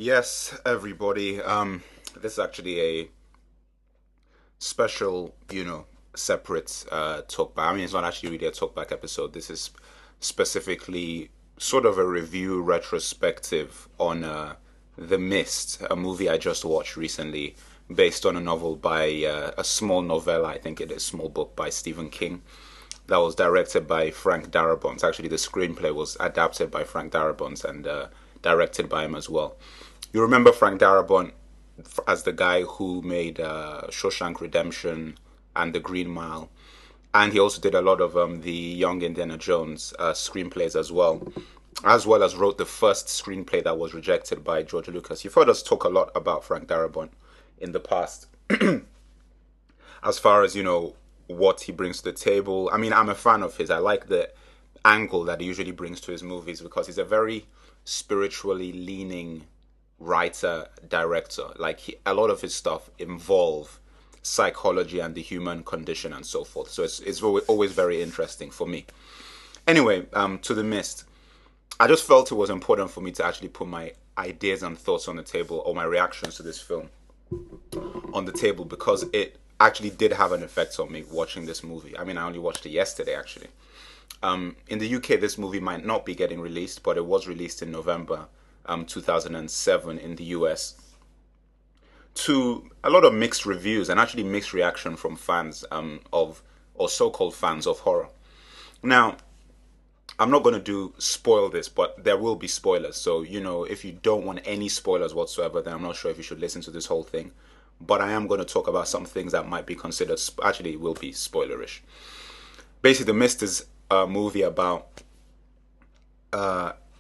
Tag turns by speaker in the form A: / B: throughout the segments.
A: Yes, everybody. This is actually a special, separate talkback. I mean, it's not actually really a talkback episode. This is specifically sort of a review retrospective on The Mist, a movie I just watched recently, based on a novel by a small novella. I think it is small book by Stephen King. That was directed by Frank Darabont. Actually, the screenplay was adapted by Frank Darabont and directed by him as well. You remember Frank Darabont as the guy who made Shawshank Redemption and The Green Mile, and he also did a lot of the Young Indiana Jones screenplays as well as wrote the first screenplay that was rejected by George Lucas. You've heard us talk a lot about Frank Darabont in the past, as far as what he brings to the table. I mean, I'm a fan of his. I like the angle that he usually brings to his movies because he's a very spiritually leaning writer director. Like a lot of his stuff involve psychology and the human condition and so forth. So it's always very interesting for me. Anyway, to The Mist. I just felt it was important for me to actually put my ideas and thoughts on the table, or my reactions to this film on the table, because it actually did have an effect on me watching this movie. I mean, I only watched it yesterday actually. In the UK, this movie might not be getting released, but it was released in November 2007 in the US, to a lot of mixed reviews and actually mixed reaction from fans of, or so-called fans of horror. Now, I'm not going to spoil this, but there will be spoilers. So, if you don't want any spoilers whatsoever, then I'm not sure if you should listen to this whole thing. But I am going to talk about some things that might be considered, actually will be spoilerish. Basically, The Mist is a movie about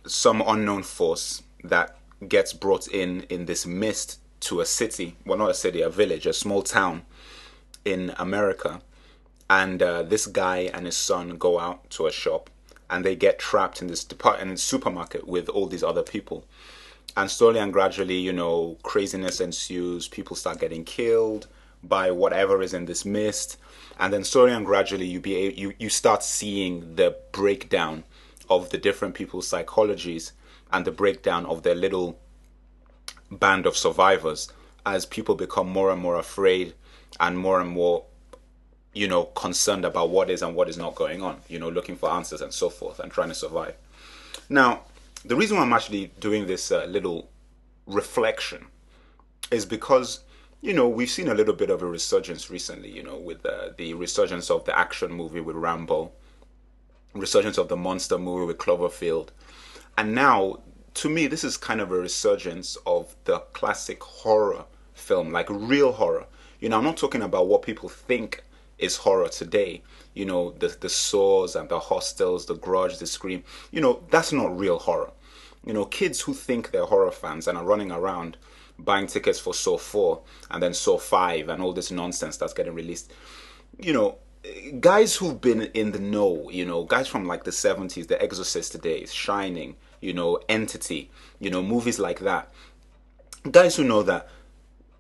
A: some unknown force that gets brought in this mist to a city. Well, not a city, a village, a small town in America. And this guy and his son go out to a shop, and they get trapped in this supermarket with all these other people. And slowly and gradually, craziness ensues. People start getting killed by whatever is in this mist, and then slowly and gradually, you start seeing the breakdown of the different people's psychologies and the breakdown of their little band of survivors as people become more and more afraid and more, concerned about what is and what is not going on, looking for answers and so forth and trying to survive. Now, the reason why I'm actually doing this little reflection is because, we've seen a little bit of a resurgence recently, with the resurgence of the action movie with Rambo, resurgence of the monster movie with Cloverfield. And now, to me, this is kind of a resurgence of the classic horror film, like real horror. I'm not talking about what people think is horror today. The Saws and the Hostels, the Grudge, the Scream. That's not real horror. Kids who think they're horror fans and are running around buying tickets for Saw 4 and then Saw 5 and all this nonsense that's getting released. Guys who've been in the know, guys from like the 70s, The Exorcist days, Shining, Entity, movies like that. Guys who know that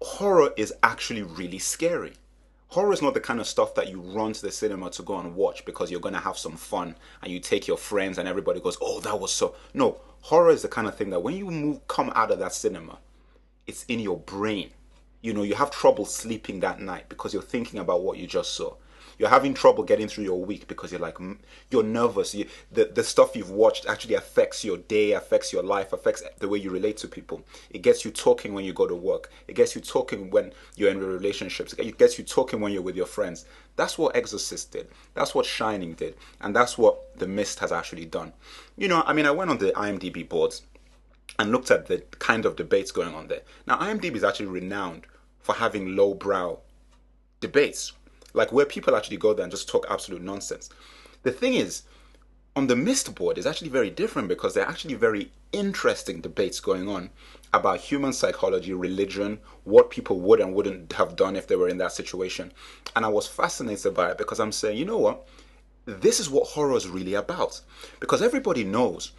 A: horror is actually really scary. Horror is not the kind of stuff that you run to the cinema to go and watch because you're going to have some fun and you take your friends and everybody goes, oh, that was so. No, horror is the kind of thing that when you come out of that cinema, it's in your brain. You have trouble sleeping that night because you're thinking about what you just saw. You're having trouble getting through your week because you're like, you're nervous. The stuff you've watched actually affects your day, affects your life, affects the way you relate to people. It gets you talking when you go to work. It gets you talking when you're in relationships. It gets you talking when you're with your friends. That's what Exorcist did. That's what Shining did. And that's what The Mist has actually done. I went on the IMDb boards and looked at the kind of debates going on there. Now, IMDb is actually renowned for having lowbrow debates, like where people actually go there and just talk absolute nonsense. The thing is, on the Mist board is actually very different because there are actually very interesting debates going on about human psychology, religion, what people would and wouldn't have done if they were in that situation. And I was fascinated by it because I'm saying, you know what? This is what horror is really about. Because everybody knows,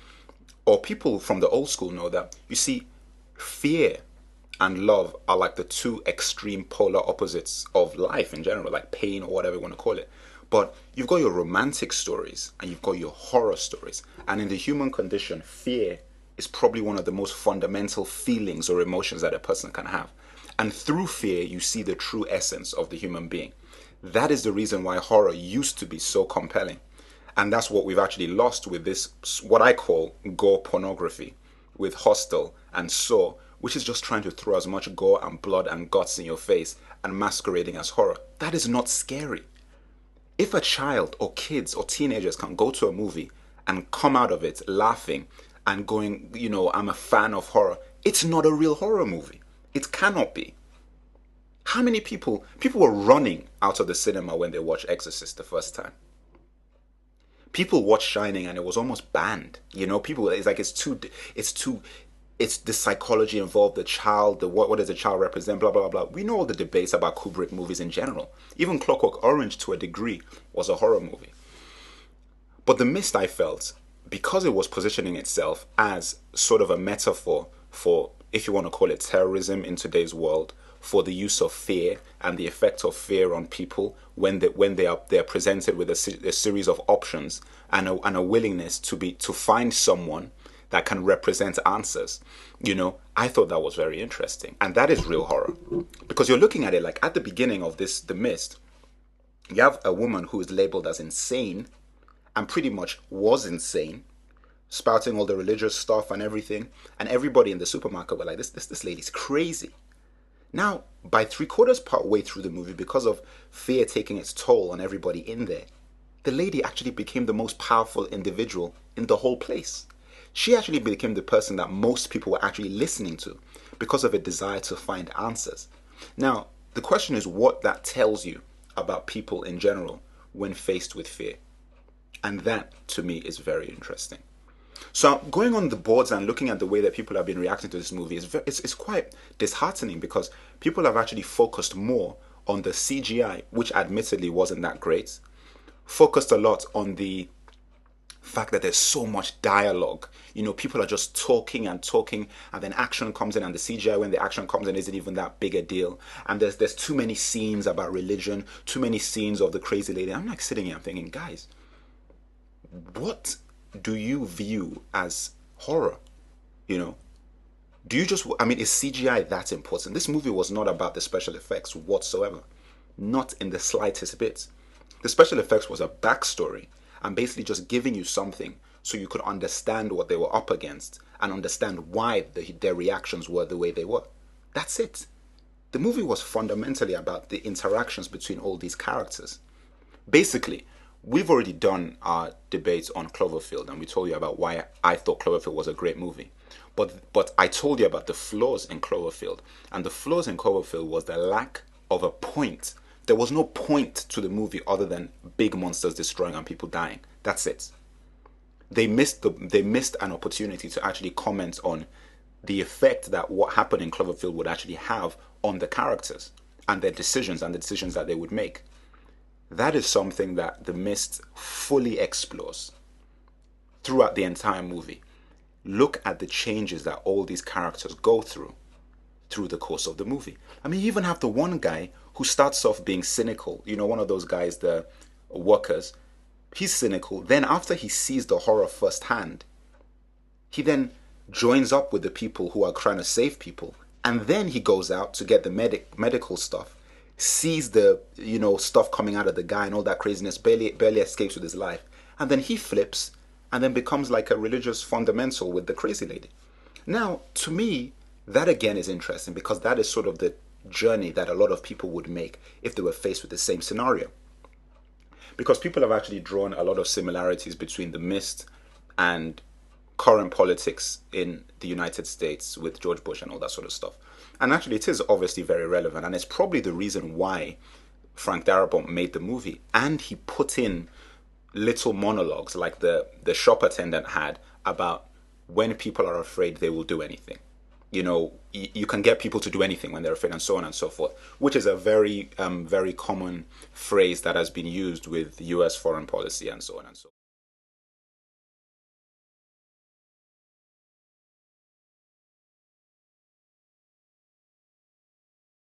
A: or people from the old school know that, you see, fear and love are like the two extreme polar opposites of life in general, like pain or whatever you want to call it. But you've got your romantic stories and you've got your horror stories. And in the human condition, fear is probably one of the most fundamental feelings or emotions that a person can have. And through fear, you see the true essence of the human being. That is the reason why horror used to be so compelling. And that's what we've actually lost with this, what I call gore pornography, with Hostel and Saw, which is just trying to throw as much gore and blood and guts in your face and masquerading as horror. That is not scary. If a child or kids or teenagers can go to a movie and come out of it laughing and going, I'm a fan of horror, it's not a real horror movie. It cannot be. How many people were running out of the cinema when they watched Exorcist the first time? People watched Shining and it was almost banned. People, it's like it's the psychology involved, the child, what does the child represent, blah, blah, blah. We know all the debates about Kubrick movies in general. Even Clockwork Orange, to a degree, was a horror movie. But The Mist, I felt, because it was positioning itself as sort of a metaphor for, if you want to call it terrorism in today's world, for the use of fear and the effect of fear on people when they're presented with a series of options and a willingness to find someone that can represent answers. I thought that was very interesting. And that is real horror. Because you're looking at it like at the beginning of this, The Mist, you have a woman who is labeled as insane and pretty much was insane, spouting all the religious stuff and everything. And everybody in the supermarket were like, this lady's crazy. Now, by 3/4 part way through the movie, because of fear taking its toll on everybody in there, the lady actually became the most powerful individual in the whole place. She actually became the person that most people were actually listening to because of a desire to find answers. Now, the question is what that tells you about people in general when faced with fear. And that, to me, is very interesting. So going on the boards and looking at the way that people have been reacting to this movie it's quite disheartening, because people have actually focused more on the CGI, which admittedly wasn't that great, focused a lot on the fact that there's so much dialogue. People are just talking and talking, and then action comes in, and the CGI, when the action comes in, isn't even that big a deal. And there's too many scenes about religion, too many scenes of the crazy lady. I'm like sitting here, I'm thinking, guys, what do you view as horror? Do you just, is CGI that important? This movie was not about the special effects whatsoever. Not in the slightest bit. The special effects was a backstory and basically just giving you something so you could understand what they were up against and understand why their reactions were the way they were. That's it. The movie was fundamentally about the interactions between all these characters. Basically, we've already done our debates on Cloverfield, and we told you about why I thought Cloverfield was a great movie. But I told you about the flaws in Cloverfield, and the flaws in Cloverfield was the lack of a point. There was no point to the movie other than big monsters destroying and people dying. That's it. They missed an opportunity to actually comment on the effect that what happened in Cloverfield would actually have on the characters and their decisions and the decisions that they would make. That is something that The Mist fully explores throughout the entire movie. Look at the changes that all these characters go through the course of the movie. You even have the one guy who starts off being cynical. One of those guys, the workers. He's cynical. Then after he sees the horror firsthand, he then joins up with the people who are trying to save people. And then he goes out to get the medical stuff. Sees the stuff coming out of the guy and all that craziness, barely escapes with his life, and then he flips and then becomes like a religious fundamental with the crazy lady. Now, to me, that again is interesting, because that is sort of the journey that a lot of people would make if they were faced with the same scenario. Because people have actually drawn a lot of similarities between The Mist and current politics in the United States with George Bush and all that sort of stuff. And actually, it is obviously very relevant, and it's probably the reason why Frank Darabont made the movie. And he put in little monologues like the shop attendant had about when people are afraid, they will do anything. You can get people to do anything when they're afraid, and so on and so forth, which is a very, very common phrase that has been used with US foreign policy and so on and so forth.